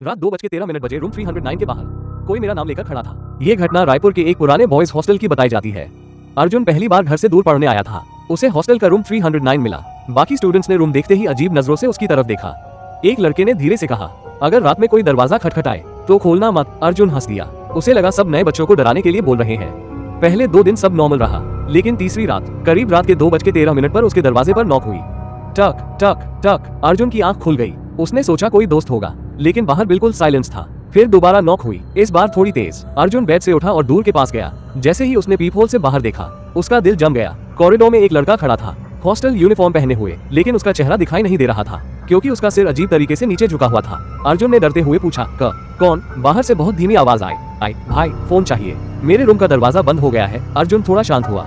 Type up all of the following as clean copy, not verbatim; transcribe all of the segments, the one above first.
रात 2:13 बजे रूम 309 के बाहर कोई मेरा नाम लेकर खड़ा था। ये घटना रायपुर के एक पुराने बॉयज हॉस्टल की बताई जाती है। अर्जुन पहली बार घर से दूर पढ़ने आया था। उसे हॉस्टल का रूम 309 मिला। बाकी स्टूडेंट्स ने रूम देखते ही अजीब नजरों से उसकी तरफ देखा। एक लड़के ने धीरे से कहा, अगर रात में कोई दरवाजा खटखटाए तो खोलना मत। अर्जुन हंस दिया। उसे लगा सब नए बच्चों को डराने के लिए बोल रहे हैं। पहले 2 दिन सब नॉर्मल रहा, लेकिन तीसरी रात करीब रात के 2:13 पर उसके दरवाजे पर नॉक हुई। टक टक टक। अर्जुन की आंख खुल गई। उसने सोचा कोई दोस्त होगा, लेकिन बाहर बिल्कुल साइलेंस था। फिर दोबारा नॉक हुई, इस बार थोड़ी तेज। अर्जुन बेड से उठा और दूर के पास गया। जैसे ही उसने पीप होल से बाहर देखा, उसका दिल जम गया। कॉरिडोर में एक लड़का खड़ा था, हॉस्टल यूनिफॉर्म पहने हुए, लेकिन उसका चेहरा दिखाई नहीं दे रहा था क्योंकि उसका सिर अजीब तरीके से नीचे झुका हुआ था। अर्जुन ने डरते हुए पूछा, कौन? बाहर से बहुत धीमी आवाज आई, भाई फोन चाहिए, मेरे रूम का दरवाजा बंद हो गया है। अर्जुन थोड़ा शांत हुआ।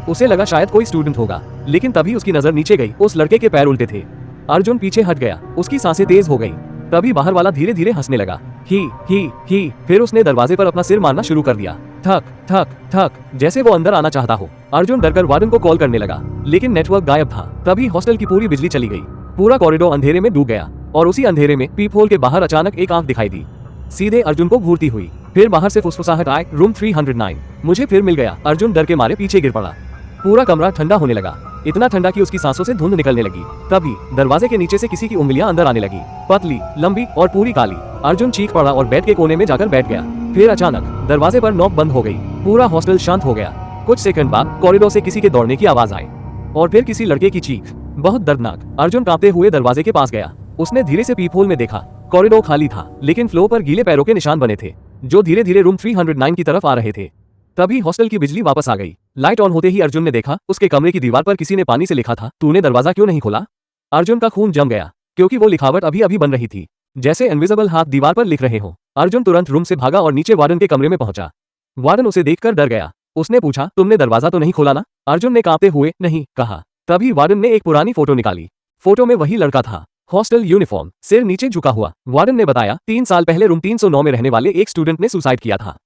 उसे लगा शायद कोई स्टूडेंट होगा, लेकिन तभी उसकी नजर नीचे गई। उस लड़के के पैर उल्टे थे। अर्जुन पीछे हट गया। उसकी सांसें तेज हो गई। तभी बाहर वाला धीरे धीरे हंसने लगा। ही। फिर उसने दरवाजे पर अपना सिर मारना शुरू कर दिया। ठक ठक ठक, जैसे वो अंदर आना चाहता हो। अर्जुन डरकर वार्डन को कॉल करने लगा, लेकिन नेटवर्क गायब था। तभी हॉस्टल की पूरी बिजली चली गई। पूरा कॉरिडोर अंधेरे में डूब गया और उसी अंधेरे में पीप होल के बाहर अचानक एक आंख दिखाई दी। सीधे अर्जुन को घूरती हुई। फिर बाहर से फुसफुसाहट आए, रूम 309 मुझे फिर मिल गया। अर्जुन डर के मारे पीछे गिर पड़ा। पूरा कमरा ठंडा होने लगा, इतना ठंडा कि उसकी सांसों से धुंध निकलने लगी। तभी दरवाजे के नीचे से किसी की उंगलियां अंदर आने लगी, पतली, लंबी और पूरी काली। अर्जुन चीख पड़ा और बेड के कोने में जाकर बैठ गया। फिर अचानक दरवाजे पर नॉक बंद हो गई। पूरा हॉस्टल शांत हो गया। कुछ सेकंड बाद कॉरिडोर से किसी के दौड़ने की आवाज आई और फिर किसी लड़के की चीख, बहुत दर्दनाक। अर्जुन कांपते हुए दरवाजे के पास गया। उसने धीरे से पीप होल में देखा। कॉरिडोर खाली था, लेकिन फ्लोर पर गीले पैरों के निशान बने थे, जो धीरे धीरे रूम 309 की तरफ आ रहे थे। तभी हॉस्टल की बिजली वापस आ गई। लाइट ऑन होते ही अर्जुन ने देखा, उसके कमरे की दीवार पर किसी ने पानी से लिखा था, तूने दरवाजा क्यों नहीं खोला? अर्जुन का खून जम गया, क्योंकि वो लिखावट अभी अभी बन रही थी, जैसे इनविजिबल हाथ दीवार पर लिख रहे हो। अर्जुन तुरंत रूम से भागा और नीचे वार्डन के कमरे में पहुंचा। वार्डन उसे देखकर डर गया। उसने पूछा, तुमने दरवाजा तो नहीं खोला ना? अर्जुन ने कांपते हुए नहीं कहा। तभी वार्डन ने एक पुरानी फोटो निकाली। फोटो में वही लड़का था, हॉस्टल यूनिफॉर्म, सिर नीचे झुका हुआ। वार्डन ने बताया, 3 साल पहले रूम 309 में रहने वाले एक स्टूडेंट ने सुसाइड किया था।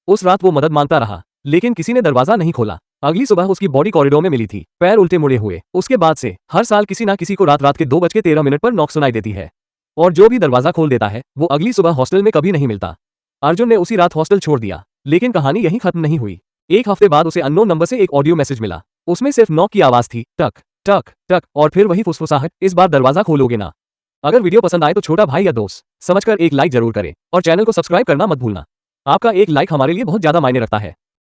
उस रात वो मदद मांगता रहा, लेकिन किसी ने दरवाजा नहीं खोला। अगली सुबह उसकी बॉडी कॉरिडोर में मिली थी, पैर उल्टे मुड़े हुए। उसके बाद से हर साल किसी ना किसी को रात के 2:13 पर नॉक सुनाई देती है, और जो भी दरवाजा खोल देता है वो अगली सुबह हॉस्टल में कभी नहीं मिलता। अर्जुन ने उसी रात हॉस्टल छोड़ दिया, लेकिन कहानी यहीं खत्म नहीं हुई। एक हफ्ते बाद उसे अननोन नंबर से एक ऑडियो मैसेज मिला। उसमें सिर्फ नॉक की आवाज थी, टक टक टक, और फिर वही फुसफुसाहट, इस बार दरवाजा खोलोगे ना? अगर वीडियो पसंद आए तो छोटा भाई या दोस्त समझकर एक लाइक जरूर करें और चैनल को सब्सक्राइब करना मत भूलना। आपका एक लाइक हमारे लिए बहुत ज्यादा मायने रखता है।